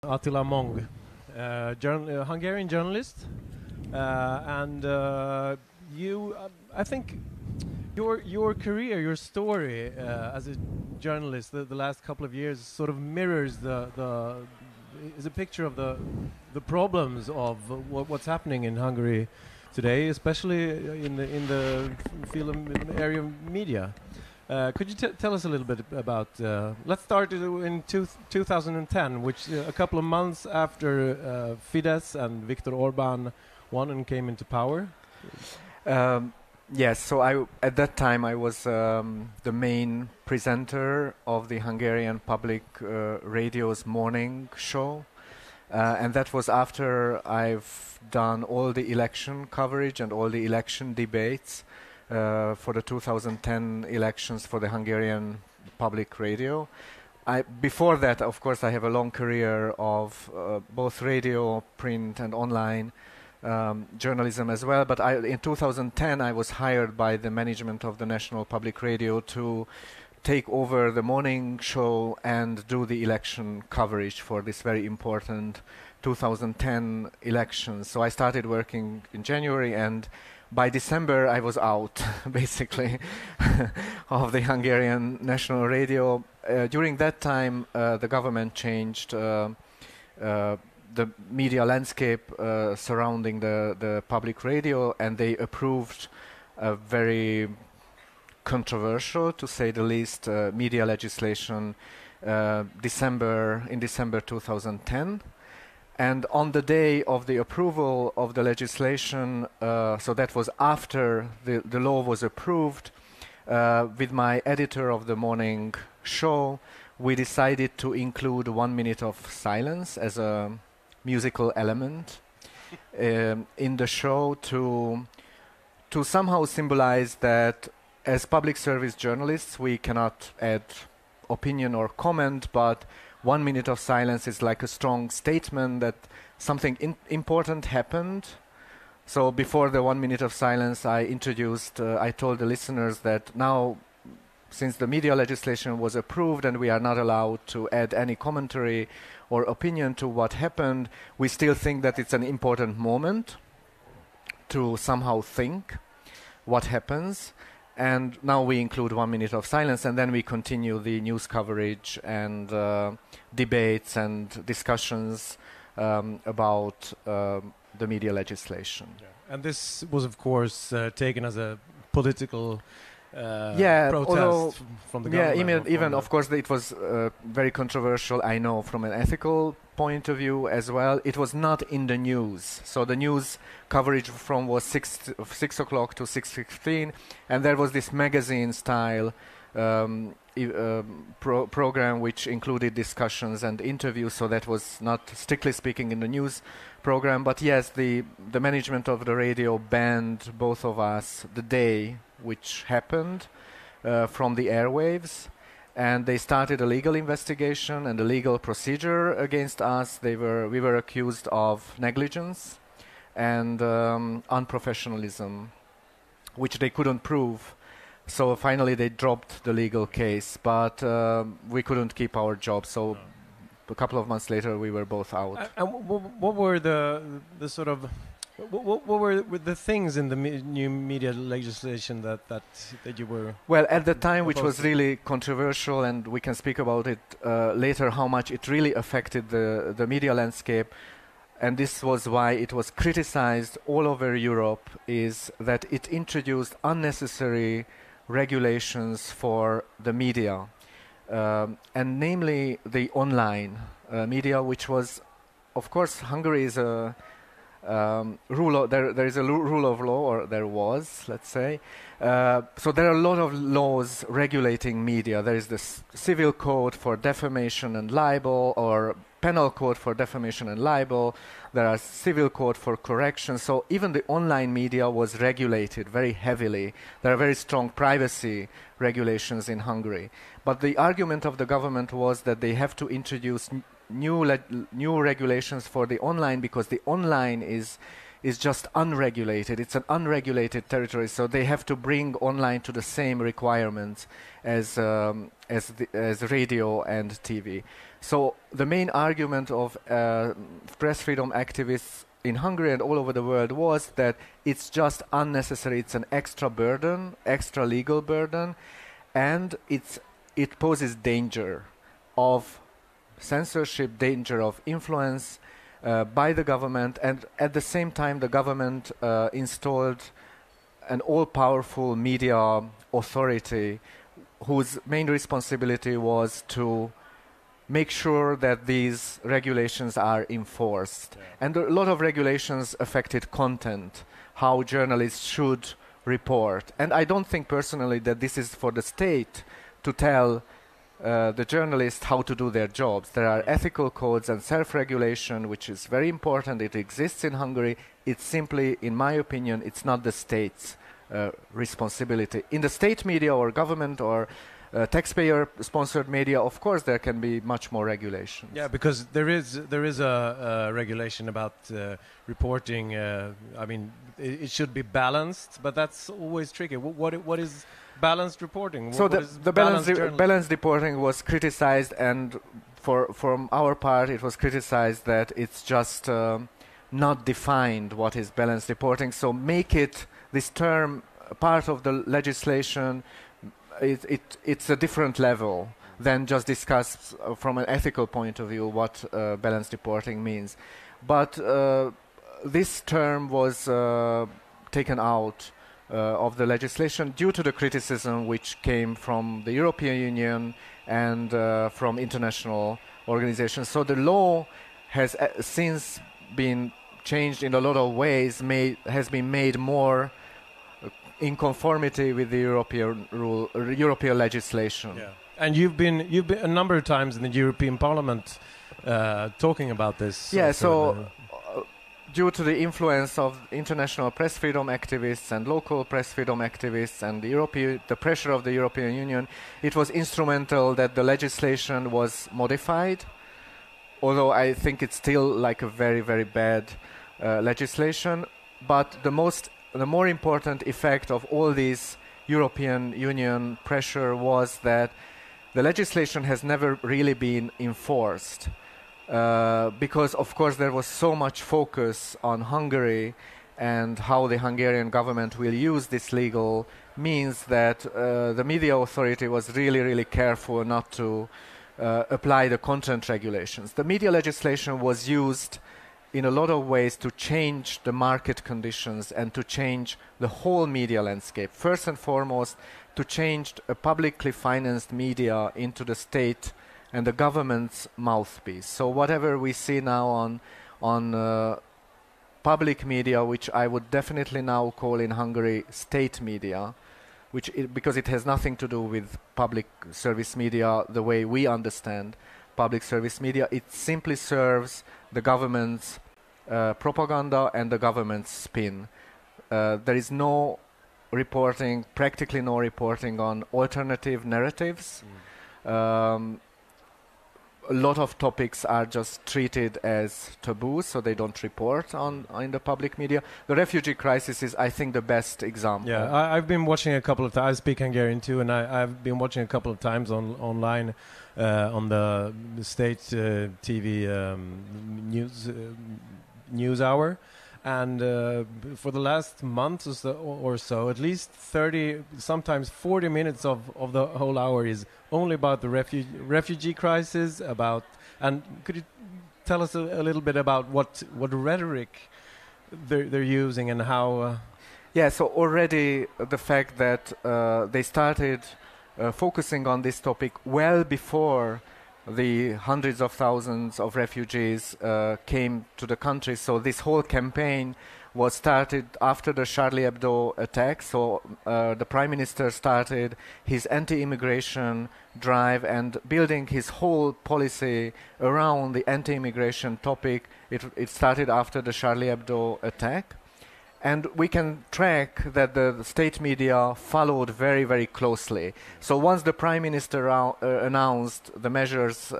Attila Mong, Hungarian journalist, and I think your career, your story as a journalist, the last couple of years sort of mirrors is a picture of the problems of what's happening in Hungary today, especially in the field of area of media. Could you tell us a little bit about? Let's start in 2010, which a couple of months after Fidesz and Viktor Orban won and came into power. Yes, so at that time I was the main presenter of the Hungarian public radio's morning show, and that was after I've done all the election coverage and all the election debates for the 2010 elections for the Hungarian public radio. Before that, of course, I have a long career of both radio, print and online journalism as well, but in 2010 I was hired by the management of the National Public Radio to take over the morning show and do the election coverage for this very important 2010 elections. So I started working in January, and by December I was out basically of the Hungarian National Radio. During that time the government changed the media landscape surrounding the public radio, and they approved a very controversial, to say the least, media legislation in December 2010. And on the day of the approval of the legislation, so that was after the law was approved, with my editor of the morning show, we decided to include 1 minute of silence as a musical element in the show to somehow symbolize that as public service journalists we cannot add opinion or comment, but 1 minute of silence is like a strong statement that something important happened. So before the 1 minute of silence I told the listeners that now, since the media legislation was approved and we are not allowed to add any commentary or opinion to what happened, we still think that it's an important moment to somehow think what happens. And now we include 1 minute of silence, and then we continue the news coverage and debates and discussions about the media legislation. Yeah. And this was, of course, taken as a political protest from the government. Yeah, even of course it was very controversial, I know, from an ethical point of view as well. It was not in the news, so the news coverage was 6 o'clock to 6:15, and there was this magazine style program which included discussions and interviews, so that was not strictly speaking in the news program. But yes, the management of the radio banned both of us the day which happened from the airwaves, and they started a legal investigation and a legal procedure against us. We were accused of negligence and unprofessionalism, which they couldn't prove. So finally they dropped the legal case, but we couldn't keep our job. So a couple of months later we were both out. And what were the sort of what were the things in the new media legislation that you were? Well, at the time, which was really controversial, and we can speak about it later, how much it really affected the media landscape, and this was why it was criticized all over Europe, is that it introduced unnecessary regulations for the media, and namely the online media, which was, of course, Hungary is a there is a rule of law, or there was, let's say. So there are a lot of laws regulating media. There is the civil code for defamation and libel, or penal code for defamation and libel. There are civil code for correction. So even the online media was regulated very heavily. There are very strong privacy regulations in Hungary. But the argument of the government was that they have to introduce new regulations for the online, because the online is just unregulated. It's an unregulated territory, so they have to bring online to the same requirements as radio and TV. So the main argument of press freedom activists in Hungary and all over the world was that it's just unnecessary, it's an extra burden, extra legal burden, and it poses danger of censorship, danger of influence by the government, and at the same time the government installed an all-powerful media authority whose main responsibility was to make sure that these regulations are enforced. Yeah. And a lot of regulations affected content, how journalists should report. And I don't think personally that this is for the state to tell the journalists how to do their jobs. There are ethical codes and self-regulation, which is very important. It exists in Hungary. It's simply, in my opinion, it's not the state's responsibility. In the state media or government or taxpayer-sponsored media, of course, there can be much more regulations. Yeah, because there is a regulation about reporting. I mean, it should be balanced, but that's always tricky. What is balanced reporting? So the balanced reporting was criticized, and from our part, it was criticized that it's just not defined what is balanced reporting. So make it this term part of the legislation. It's a different level than just discuss from an ethical point of view what balanced reporting means. But this term was taken out of the legislation due to the criticism which came from the European Union and from international organizations. So the law has since been changed in a lot of ways, has been made more in conformity with the European legislation. Yeah. And you've been a number of times in the European Parliament talking about this. Yeah, so due to the influence of international press freedom activists and local press freedom activists and the pressure of the European Union, it was instrumental that the legislation was modified, although I think it's still like a very, very bad legislation. But the more important effect of all this European Union pressure was that the legislation has never really been enforced because, of course, there was so much focus on Hungary and how the Hungarian government will use this legal means that the media authority was really, really careful not to apply the content regulations. The media legislation was used in a lot of ways to change the market conditions and to change the whole media landscape. First and foremost, to change a publicly financed media into the state and the government's mouthpiece. So whatever we see now on public media, which I would definitely now call in Hungary state media, because it has nothing to do with public service media the way we understand public service media, it simply serves the government's propaganda and the government's spin. There is no reporting, practically no reporting on alternative narratives. A lot of topics are just treated as taboo, so they don't report in the public media. The refugee crisis is, I think, the best example. Yeah, I've been watching a couple of times. I speak Hungarian too, and I've been watching a couple of times online on the state TV news hour. And for the last month or so, at least 30, sometimes 40 minutes of the whole hour is only about the refugee crisis. And could you tell us a little bit about what rhetoric they're using and how? Yeah, so already the fact that they started focusing on this topic well before the hundreds of thousands of refugees came to the country. So this whole campaign was started after the Charlie Hebdo attack. So the Prime Minister started his anti-immigration drive and building his whole policy around the anti-immigration topic. It started after the Charlie Hebdo attack. And we can track that the state media followed very, very closely. So once the Prime Minister announced the measures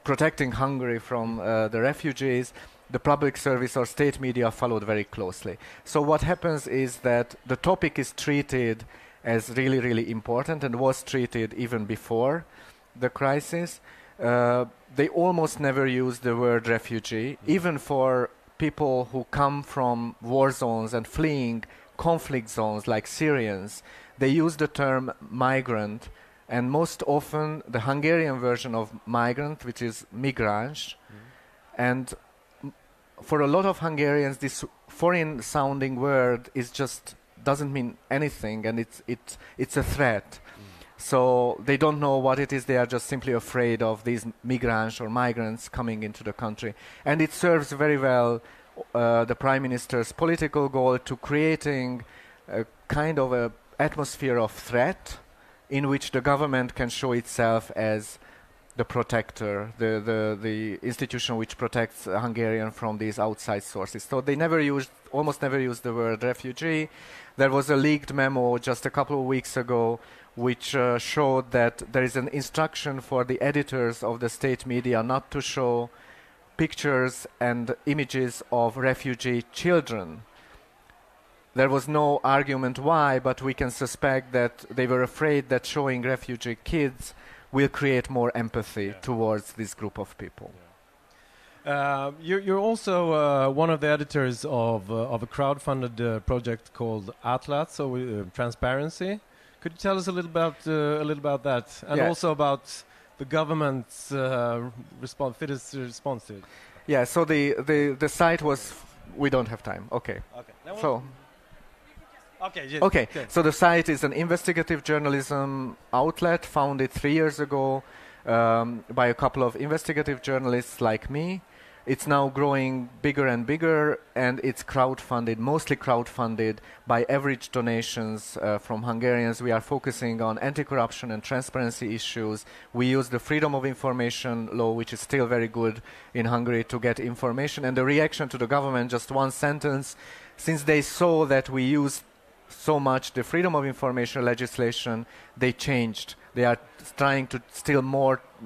protecting Hungary from the refugees, the public service or state media followed very closely. So what happens is that the topic is treated as really, really important and was treated even before the crisis, they almost never use the word refugee, even for people who come from war zones and fleeing conflict zones like Syrians. They use the term migrant, and most often the Hungarian version of migrant, which is migráns. And for a lot of Hungarians, this foreign-sounding word doesn't mean anything, and it's a threat. So they don't know what it is. They are just simply afraid of these migráns or migrants coming into the country. And it serves very well the Prime Minister's political goal to creating a kind of a atmosphere of threat in which the government can show itself as the protector, the institution which protects Hungarian from these outside sources. So they almost never used the word refugee. There was a leaked memo just a couple of weeks ago which showed that there is an instruction for the editors of the state media not to show pictures and images of refugee children. There was no argument why, but we can suspect that they were afraid that showing refugee kids will create more empathy towards this group of people. You're also one of the editors of a crowd-funded project called Atlas, so transparency. Could you tell us a little about that, and also about the government's Fidesz response to it? Yeah. So the site was. We don't have time. Okay. So. Okay. So the site is an investigative journalism outlet founded 3 years ago by a couple of investigative journalists like me. It's now growing bigger and bigger, and it's mostly crowdfunded by average donations from Hungarians. We are focusing on anti-corruption and transparency issues. We use the freedom of information law, which is still very good in Hungary, to get information. And the reaction to the government, just one sentence, since they saw that we used so much the freedom of information legislation, they changed. They are trying to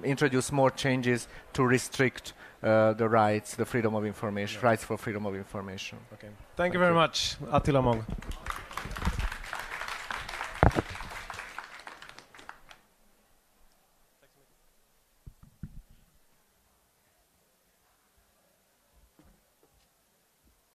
introduce more changes to restrict the rights, the freedom of information, rights for freedom of information. Okay. Thank you very much, Attila Mong.